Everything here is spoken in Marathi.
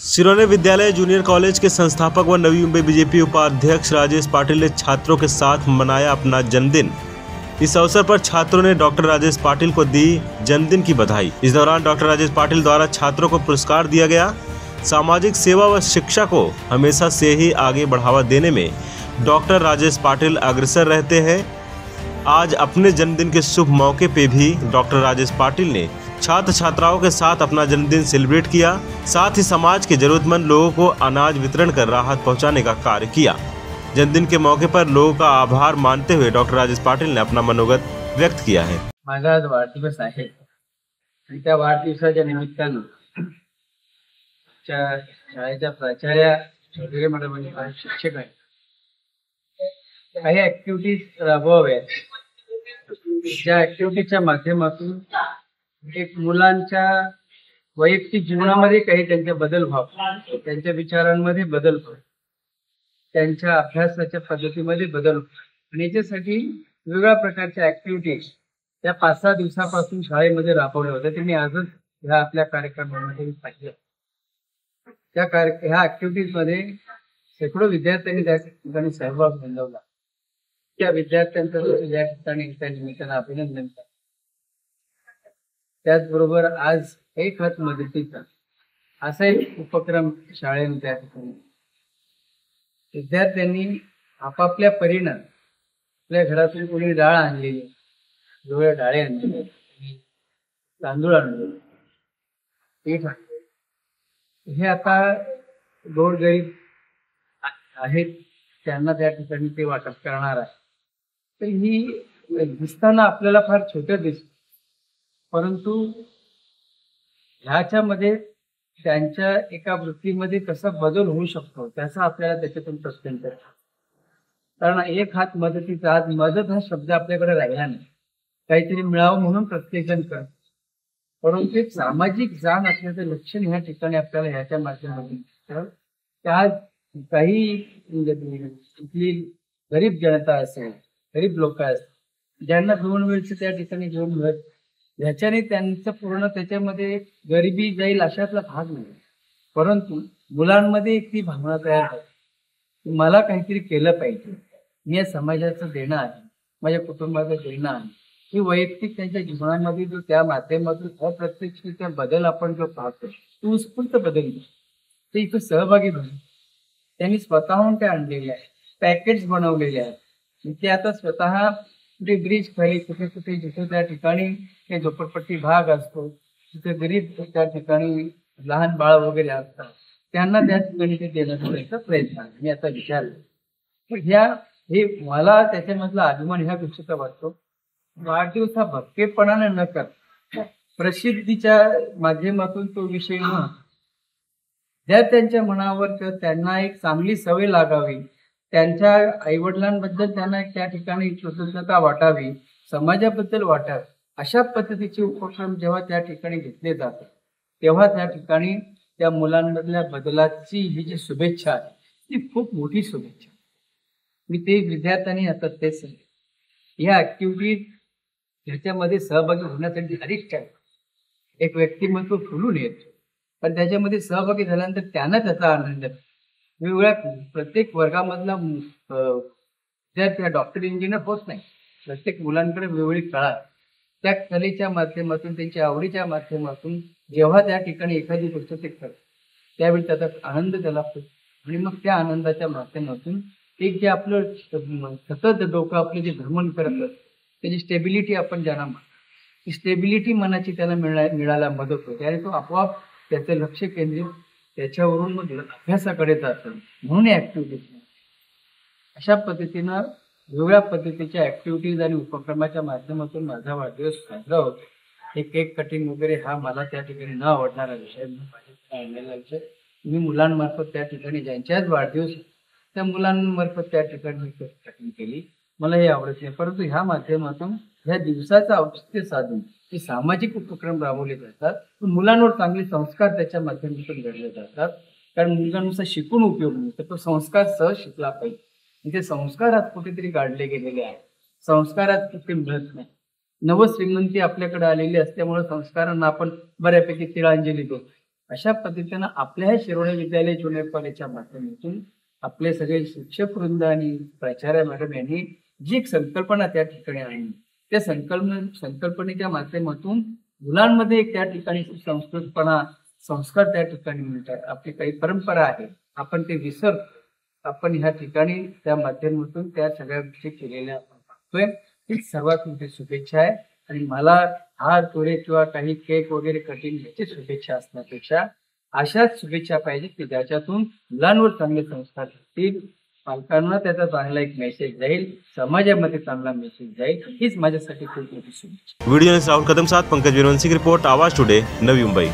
सिरोने विद्यालय जूनियर कॉलेज के संस्थापक व नवी मुंबई बीजेपी उपाध्यक्ष राजेश पाटिल ने छात्रों के साथ मनाया अपना जन्मदिन। इस अवसर पर छात्रों ने डॉक्टर राजेश पाटिल को दी जन्मदिन की बधाई। इस दौरान डॉक्टर राजेश पाटिल द्वारा छात्रों को पुरस्कार दिया गया। सामाजिक सेवा व शिक्षा को हमेशा से ही आगे बढ़ावा देने में डॉक्टर राजेश पाटिल अग्रसर रहते हैं। आज अपने जन्मदिन के शुभ मौके पे भी डॉक्टर राजेश पाटिल ने छात्र छात्राओं के साथ अपना जन्मदिन सेलिब्रेट किया। साथ ही समाज के जरूरतमंद लोगों को अनाज वितरण कर राहत पहुंचाने का कार्य किया। जन्मदिन के मौके पर लोगों का आभार मानते हुए डॉक्टर राजेश पाटिल ने अपना मनोगत व्यक्त किया है। माझा आज वाढदिवस आहे आणि त्या वाढदिवसाच्या निमित्तानं शाळेच्या प्राचार्या वगैरे म्हणजे शिक्षक आहेत काही ऍक्टिव्हिटीज राबवाव्यात, ज्या ऍक्टिव्हिटीच्या माध्यमातून एक मुलांच्या वैयक्तिक जीवनामध्ये काही त्यांचे बदल व्हावे, त्यांच्या विचारांमध्ये बदल व्हावे, त्यांच्या अभ्यासाच्या पद्धतीमध्ये बदल व्हावे आणि याच्यासाठी वेगवेगळ्या प्रकारच्या ऍक्टिव्हिटीज त्या 5-6 दिवसापासून शाळेमध्ये राबवल्या होत्या. ते मी आजच ह्या आपल्या कार्यक्रमामध्ये पाहिलं. ह्या ऍक्टिव्हिटीज मध्ये शेकडो विद्यार्थ्यांनी त्या ठिकाणी सहभाग नोंदवला. त्या विद्यार्थ्यांचं या ठिकाणी त्या निमित्तानं अभिनंदन करतो. त्याचबरोबर आज एक हात मदतीचा असा एक उपक्रम शाळेने त्या ठिकाणी विद्यार्थ्यांनी आपापल्या परीनं आपल्या घरातून कोणी डाळ आणलेली, डोळे डाळे आणलेले, तांदूळ आणलेले, पीठ आणले, हे आता गोरगरीब आहेत त्यांना त्या ठिकाणी ते वाटप करणार आहे. तर ही दिसताना आपल्याला फार छोटं दिसतं, परंतु ह्याच्यामध्ये त्यांच्या एका वृत्तीमध्ये कसा बदल होऊ शकतो त्याचा आपल्याला त्याच्यातून प्रश्न आहे. कारण एक हात मदतीचा, आज मदत हा शब्द आपल्याकडे राहिला नाही. काहीतरी मिळावं म्हणून प्रत्येक जण करतो, परंतु एक सामाजिक जाण असल्याचं लक्षण ह्या ठिकाणी आपल्याला ह्याच्या माध्यमातून त्या काही इथली गरीब जनता असेल, गरीब लोक असतील ज्यांना 2 वेळचं त्या ठिकाणी जेवण मिळत, ह्याच्याने त्यांचं पूर्ण त्याच्यामध्ये गरिबी जाईल अशातला भाग नाही, परंतु मुलांमध्ये एक ती भावना तयार होते, मला काहीतरी केलं पाहिजे, मी या समाजाचं देणं आहे, माझ्या कुटुंबाचं देणं आहे. ही वैयक्तिक त्यांच्या जीवनामध्ये जो त्या माध्यमातून अप्रत्यक्षरित्या बदल आपण जो पाहतो तो उत्स्फूर्त बदल ते इथं सहभागी झाले. त्यांनी स्वतःहून ते आणलेले आहे, पॅकेट्स बनवलेले आहेत. ते आता स्वतः कुठे ब्रिज खाली कुठे कुठे जिथे त्या ठिकाणी हे झोपडपट्टी भाग असतो, तिथे गरीब त्या ठिकाणी लहान बाळ वगैरे असतात, त्यांना त्या ठिकाणी ते देण्याचा प्रयत्न आहे. मी आता विचारलं पण हे मला त्याच्यामधला अभिमान ह्या गोष्टीचा वाटतो. वाढदिवस हा भक्तेपणाने न कर प्रसिद्धीच्या माध्यमातून तो विषय न ज्या त्यांच्या मनावर त्यांना एक चांगली सवय लागावी, त्यांच्या आईवडिलांबद्दल त्यांना त्या ठिकाणी कृतज्ञता वाटावी, समाजाबद्दल वाटावी, अशा पद्धतीचे उपक्रम जेव्हा त्या ठिकाणी घेतले जातात तेव्हा त्या ठिकाणी त्या मुलांमधल्या बदलाची ही जी शुभेच्छा आहे ती खूप मोठी शुभेच्छा. मी ते विद्यार्थ्यांनी आता तेच या ऍक्टिव्हिटीज ह्याच्यामध्ये सहभागी होण्यासाठी अधिक एक व्यक्तिमत्व फुलून येतो, पण त्याच्यामध्ये सहभागी झाल्यानंतर त्यांना त्याचा आनंद वेगवेगळ्या प्रत्येक वर्गामधला विद्यार्थी डॉक्टर इंजिनियर होत नाही. प्रत्येक मुलांकडे वेगवेगळी कळा, त्या कलेच्या माध्यमातून त्यांच्या आवडीच्या माध्यमातून जेव्हा त्या ठिकाणी एखादी गोष्ट ते करतात त्यावेळी त्याचा आनंद त्याला होतो आणि मग त्या आनंदाच्या माध्यमातून एक जे आपलं सतत डोकं आपले जे भ्रमण करत त्याची स्टेबिलिटी आपण ज्यांना म्हणतो, स्टेबिलिटी मनाची त्याला मिळायला मदत होते आणि तो आपोआप त्याचं लक्ष केंद्रित त्याच्यावरून मग अभ्यासाकडे जातं. म्हणून ऍक्टिव्हिटीज अशा पद्धतीनं वेगवेगळ्या पद्धतीच्या ऍक्टिव्हिटीज आणि उपक्रमाच्या माध्यमातून माझा वाढदिवस साजरा होतो. हे केक कटिंग वगैरे हा मला त्या ठिकाणी न आवडणारा विषय, आणलेला विषय. मी मुलांमार्फत त्या ठिकाणी ज्यांच्याच वाढदिवस त्या मुलांमार्फत त्या ठिकाणी केक कटिंग केली. मला हे आवडत नाही, परंतु ह्या माध्यमातून ह्या दिवसाचं औचित्य साधून हे सामाजिक उपक्रम राबवले जातात. मुलांवर चांगले संस्कार त्याच्या माध्यमातून घडले जातात. कारण मुलांनुसार शिकून उपयोग नाही, तर तो संस्कार सहज शिकला पाहिजे. ते संस्कार आज कुठेतरी काढले गेलेले आहेत, संस्कार आज कुठे मिळत नाही. नवश्रीमंती आपल्याकडे आलेली असल्यामुळे संस्कारांना आपण बऱ्यापैकी तिळांजली देतो. अशा पद्धतीनं आपल्या शिरोळे विद्यालय ज्युनियर कॉलेजच्या माध्यमातून आपले सगळे शिक्षक वृंद आणि प्राचार्य मॅडम यांनी जी एक संकल्पना त्या ठिकाणी आणली, त्या संकल्पनेच्या माध्यमातून मुलांमध्ये एक त्या ठिकाणी संस्कृतपणा, संस्कार त्या ठिकाणी मिळतात. आपली काही परंपरा आहे, आपण ते विसरतो. आपण ह्या ठिकाणी त्या माध्यमातून त्या सगळ्या गोष्टी केलेल्या आपण पाहतोय. ही सर्वात मोठी शुभेच्छा आहे. आणि मला हार तुरे किंवा काही केक वगैरे कटिंग याची शुभेच्छा असण्यापेक्षा अशाच शुभेच्छा पाहिजे की ज्याच्यातून मुलांवर चांगले संस्कार होतील, पालकांना त्याचा चांगला एक मेसेज जाईल, समाजामध्ये चांगला मेसेज जाईल. हीच माझ्यासाठी खूप मोठी शुभेच्छा. वीडियो राहुल कदम साथ पंकज वीरवंशी की रिपोर्ट, आवाज टुडे, नवी मुंबई.